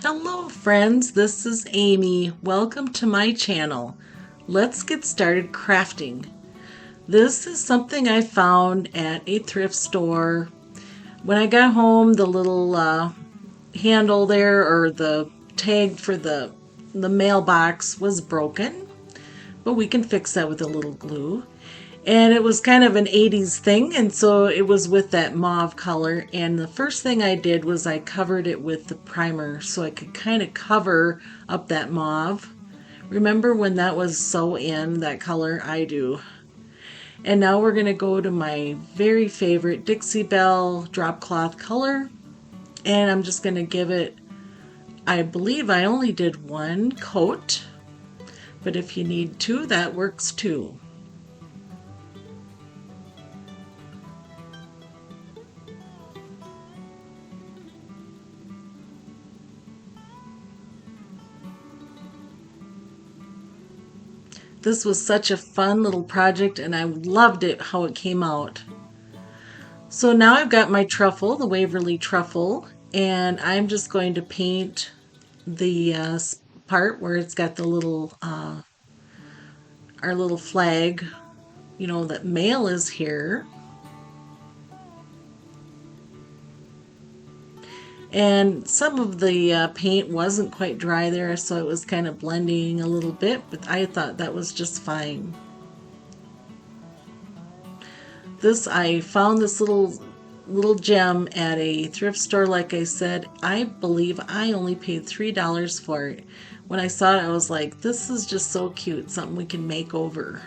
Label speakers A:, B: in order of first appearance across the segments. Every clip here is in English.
A: Hello friends, this is Amy. Welcome to my channel. Let's get started crafting. This is something I found at a thrift store. When I got home, the little handle there, or the tag for the mailbox, was broken, but we can fix that with a little glue. And it was kind of an 80s thing, and so it was with that mauve color. And the first thing I did was I covered it with the primer so I could kind of cover up that mauve. Remember when that was so in, that color? I do. And now we're going to go to my very favorite Dixie Belle drop cloth color, and I'm just going to give it, I believe I only did one coat, but if you need two, that works too. This was such a fun little project, and I loved it how it came out. So now I've got my truffle, the Waverly truffle, and I'm just going to paint the part where it's got the little our little flag, that mail is here. And some of the paint wasn't quite dry there, so it was kind of blending a little bit, but I thought that was just fine. I found this little gem at a thrift store. Like I said, I believe I only paid $3 for it. When I saw it, I was like, this is just so cute, something we can make over.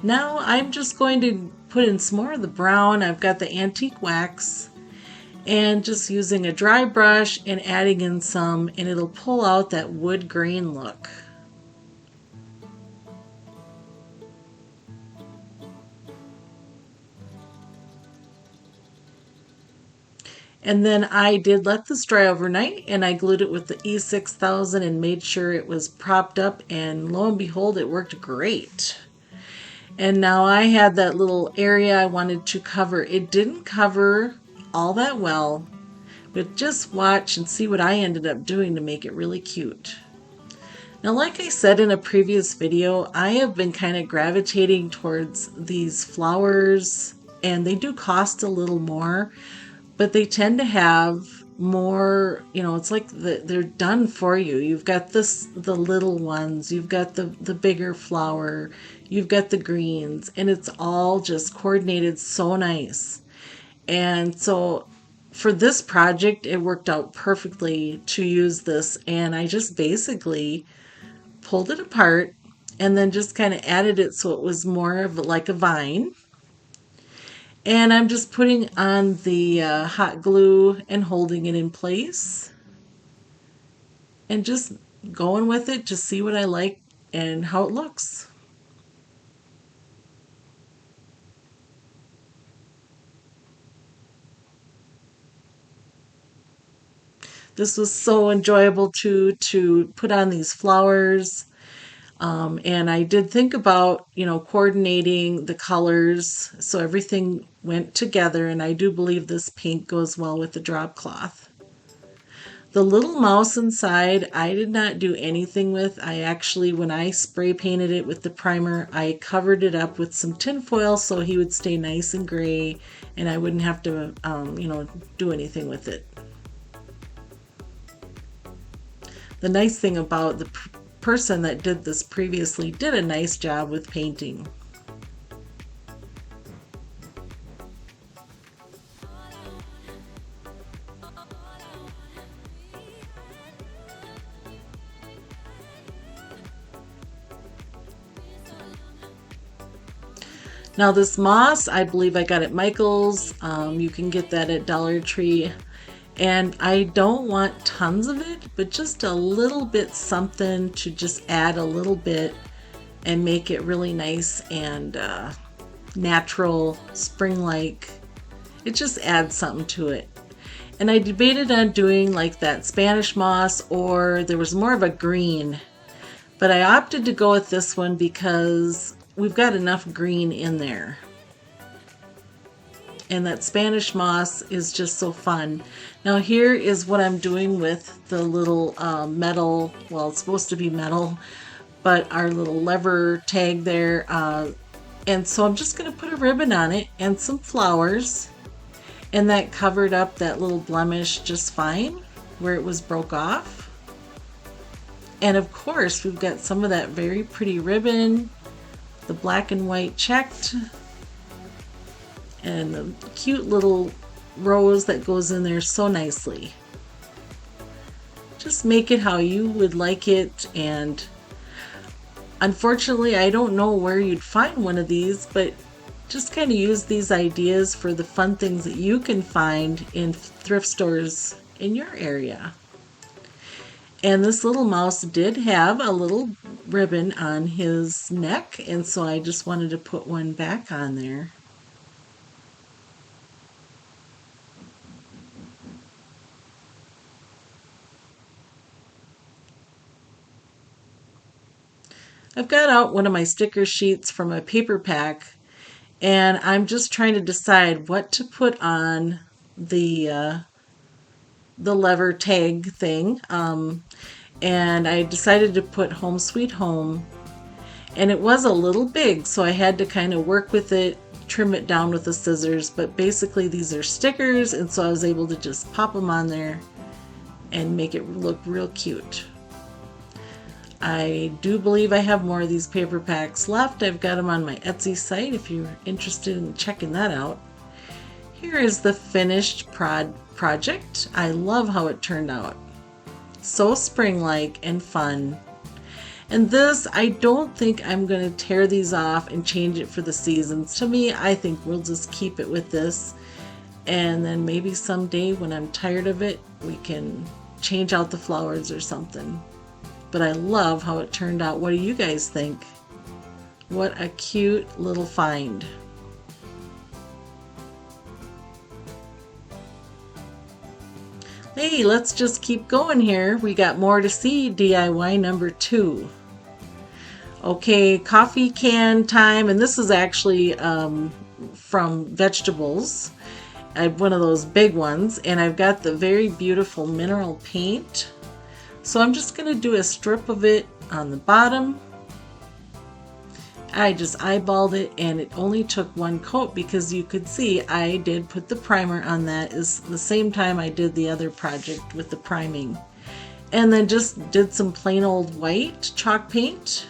A: Now I'm just going to put in some more of the brown. I've got the antique wax, and just using a dry brush and adding in some, and it'll pull out that wood grain look. And then I did let this dry overnight, and I glued it with the E6000 and made sure it was propped up, and lo and behold, it worked great. And now I had that little area I wanted to cover. It didn't cover all that well, but just watch and see what I ended up doing to make it really cute. Now, like I said in a previous video, I have been kind of gravitating towards these flowers, and they do cost a little more, but they tend to have more, it's like they're done for you. You've got the little ones, you've got the bigger flower, you've got the greens, and it's all just coordinated so nice. And so for this project, it worked out perfectly to use this, and I just basically pulled it apart and then just kind of added it so it was more of like a vine. And I'm just putting on the hot glue and holding it in place and just going with it to see what I like and how it looks. This was so enjoyable to put on these flowers. And I did think about, coordinating the colors so everything went together. And I do believe this pink goes well with the drop cloth. The little mouse inside, I did not do anything with. I actually, when I spray painted it with the primer, I covered it up with some tin foil so he would stay nice and gray and I wouldn't have to, do anything with it. The nice thing about the person that did this previously did a nice job with painting. Now this moss, I believe I got at Michael's. You can get that at Dollar Tree. And I don't want tons of it, but just a little bit something to just add a little bit and make it really nice and natural, spring-like. It just adds something to it. And I debated on doing like that Spanish moss, or there was more of a green. But I opted to go with this one because we've got enough green in there. And that Spanish moss is just so fun. Now here is what I'm doing with the little metal, well, it's supposed to be metal, but our little lever tag there. And so I'm just going to put a ribbon on it and some flowers. And that covered up that little blemish just fine where it was broke off. And of course, we've got some of that very pretty ribbon, the black and white checked, and the cute little rose that goes in there so nicely. Just make it how you would like it. And unfortunately, I don't know where you'd find one of these, but just kind of use these ideas for the fun things that you can find in thrift stores in your area. And this little mouse did have a little ribbon on his neck, and so I just wanted to put one back on there. I've got out one of my sticker sheets from a paper pack, and I'm just trying to decide what to put on the lever tag thing. And I decided to put Home Sweet Home, and it was a little big, so I had to kind of work with it, trim it down with the scissors. But basically, these are stickers, and so I was able to just pop them on there and make it look real cute. I do believe I have more of these paper packs left. I've got them on my Etsy site if you're interested in checking that out. Here is the finished project. I love how it turned out. So spring-like and fun. And this, I don't think I'm going to tear these off and change it for the seasons. To me, I think we'll just keep it with this. And then maybe someday when I'm tired of it, we can change out the flowers or something. But I love how it turned out. What do you guys think? What a cute little find. Hey, let's just keep going here. We got more to see. DIY number 2. Okay, coffee can time, and this is actually from vegetables. I have one of those big ones, and I've got the very beautiful mineral paint. So I'm just going to do a strip of it on the bottom. I just eyeballed it, and it only took one coat because you could see I did put the primer on that is the same time I did the other project with the priming. And then just did some plain old white chalk paint.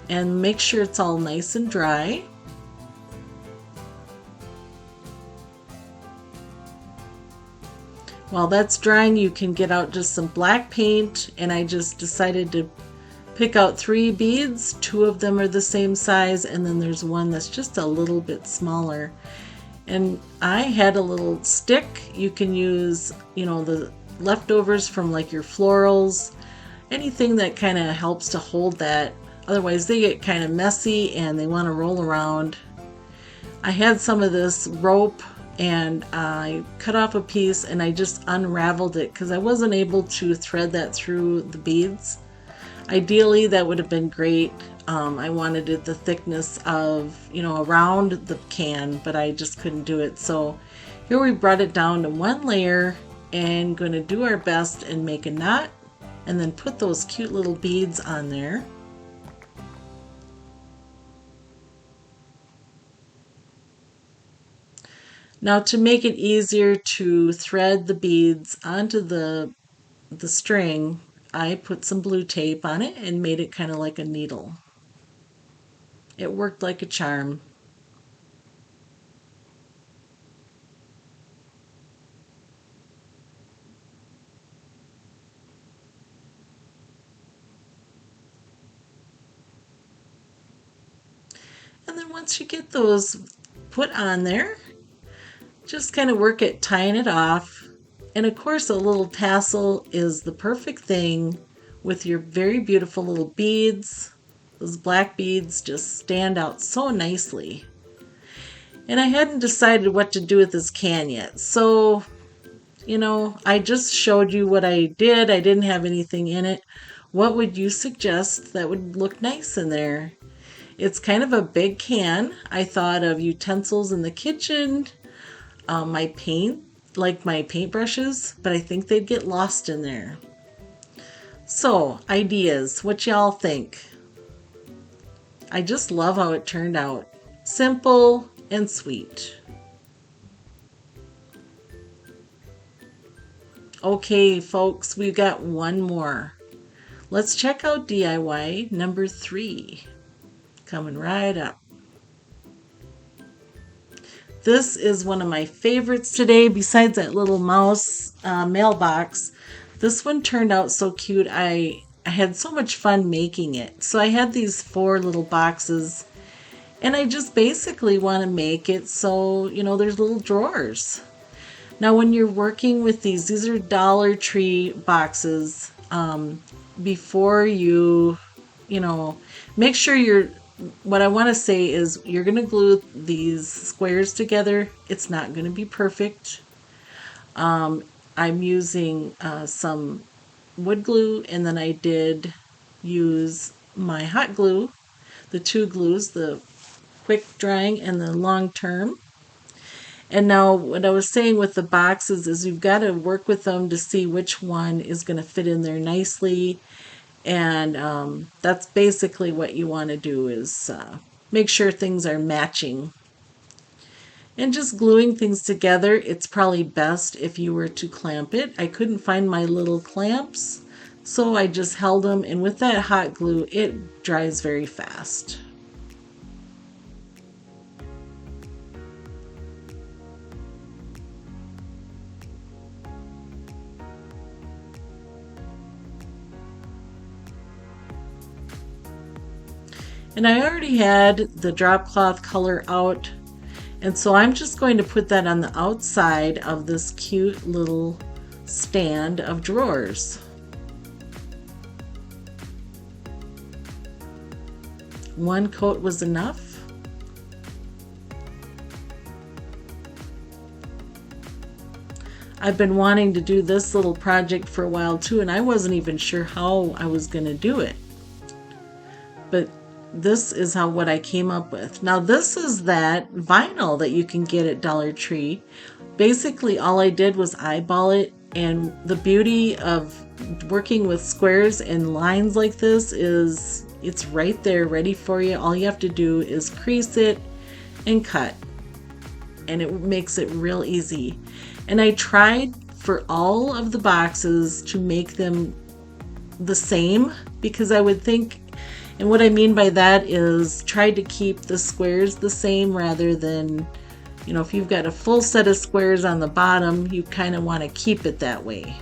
A: And make sure it's all nice and dry. While that's drying, you can get out just some black paint, and I just decided to pick out 3 beads. 2 of them are the same size, and then there's one that's just a little bit smaller. And I had a little stick. You can use, the leftovers from like your florals, anything that kind of helps to hold that. Otherwise, they get kind of messy and they want to roll around. I had some of this rope, and I cut off a piece and I just unraveled it because I wasn't able to thread that through the beads. Ideally, that would have been great. I wanted it the thickness of, around the can, but I just couldn't do it. So here we brought it down to 1 layer and going to do our best and make a knot and then put those cute little beads on there. Now, to make it easier to thread the beads onto the string, I put some blue tape on it and made it kind of like a needle. It worked like a charm. And then once you get those put on there, just kind of work at tying it off. And of course, a little tassel is the perfect thing with your very beautiful little beads. Those black beads just stand out so nicely. And I hadn't decided what to do with this can yet. So, I just showed you what I did. I didn't have anything in it. What would you suggest that would look nice in there? It's kind of a big can. I thought of utensils in the kitchen, my paint, like my paintbrushes, but I think they'd get lost in there. So, ideas. What y'all think? I just love how it turned out. Simple and sweet. Okay, folks, we've got one more. Let's check out DIY number 3. Coming right up. This is one of my favorites today, besides that little mouse mailbox. This one turned out so cute. I had so much fun making it. So I had these 4 little boxes, and I just basically want to make it so, there's little drawers. Now, when you're working with these are Dollar Tree boxes. Before make sure what I want to say is you're going to glue these squares together. It's not going to be perfect. I'm using some wood glue, and then I did use my hot glue, the 2 glues, the quick drying and the long term. And now what I was saying with the boxes is you've got to work with them to see which one is going to fit in there nicely. And that's basically what you want to do is make sure things are matching. And just gluing things together, it's probably best if you were to clamp it. I couldn't find my little clamps, so I just held them. And with that hot glue, it dries very fast. And I already had the drop cloth color out, and so I'm just going to put that on the outside of this cute little stand of drawers. One coat was enough. I've been wanting to do this little project for a while too, and I wasn't even sure how I was going to do it. But this is what I came up with. Now this is that vinyl that you can get at Dollar Tree. Basically all I did was eyeball it, and the beauty of working with squares and lines like this is it's right there ready for you. All you have to do is crease it and cut, and it makes it real easy. And I tried for all of the boxes to make them the same, because I would think, and what I mean by that is try to keep the squares the same rather than, if you've got a full set of squares on the bottom, you kind of want to keep it that way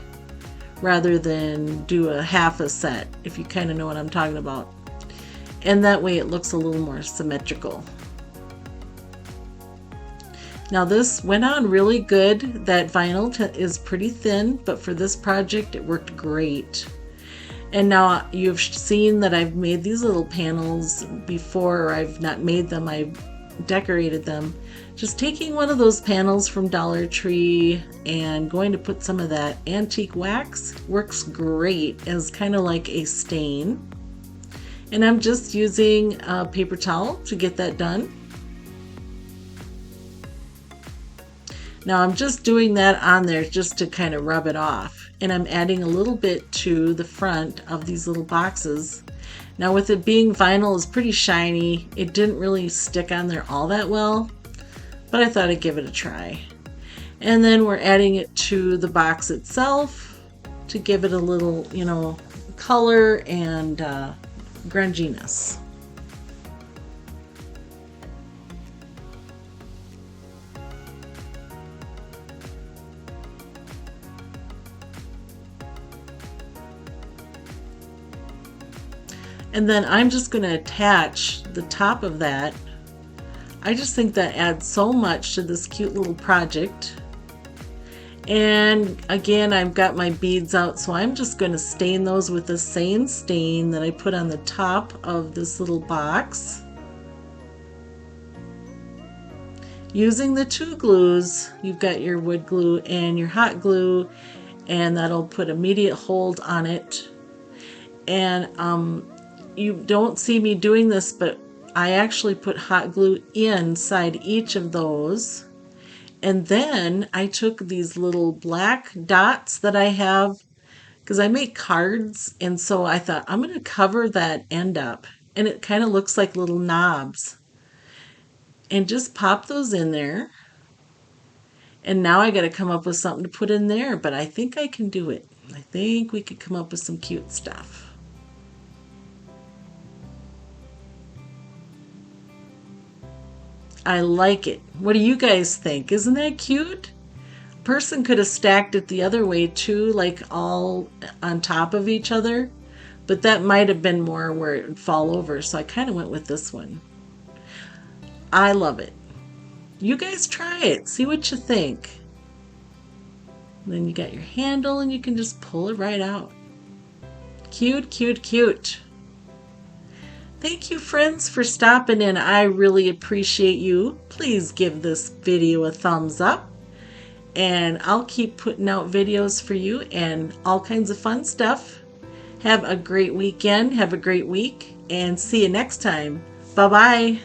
A: rather than do a half a set, if you kind of know what I'm talking about. And that way it looks a little more symmetrical. Now this went on really good. That vinyl is pretty thin, but for this project it worked great. And now you've seen that I've made these little panels before, or I've not made them, I've decorated them. Just taking one of those panels from Dollar Tree and going to put some of that antique wax works great as kind of like a stain. And I'm just using a paper towel to get that done. Now I'm just doing that on there just to kind of rub it off. And I'm adding a little bit to the front of these little boxes. Now with it being vinyl, is pretty shiny. It didn't really stick on there all that well, but I thought I'd give it a try. And then we're adding it to the box itself to give it a little, color and grunginess. And then I'm just going to attach the top of that. I just think that adds so much to this cute little project. And again, I've got my beads out, so I'm just going to stain those with the same stain that I put on the top of this little box. Using the 2 glues, you've got your wood glue and your hot glue, and that'll put immediate hold on it. And you don't see me doing this, but I actually put hot glue inside each of those. And then I took these little black dots that I have because I make cards. And so I thought I'm going to cover that end up. And it kind of looks like little knobs. And just pop those in there. And now I got to come up with something to put in there. But I think I can do it. I think we could come up with some cute stuff. I like it. What do you guys think? Isn't that cute? Person could have stacked it the other way too, like all on top of each other, but that might have been more where it would fall over, so I kind of went with this one. I love it. You guys try it. See what you think. Then you got your handle and you can just pull it right out. Cute, cute, cute. Thank you, friends, for stopping in. I really appreciate you. Please give this video a thumbs up. And I'll keep putting out videos for you and all kinds of fun stuff. Have a great weekend. Have a great week. And see you next time. Bye-bye.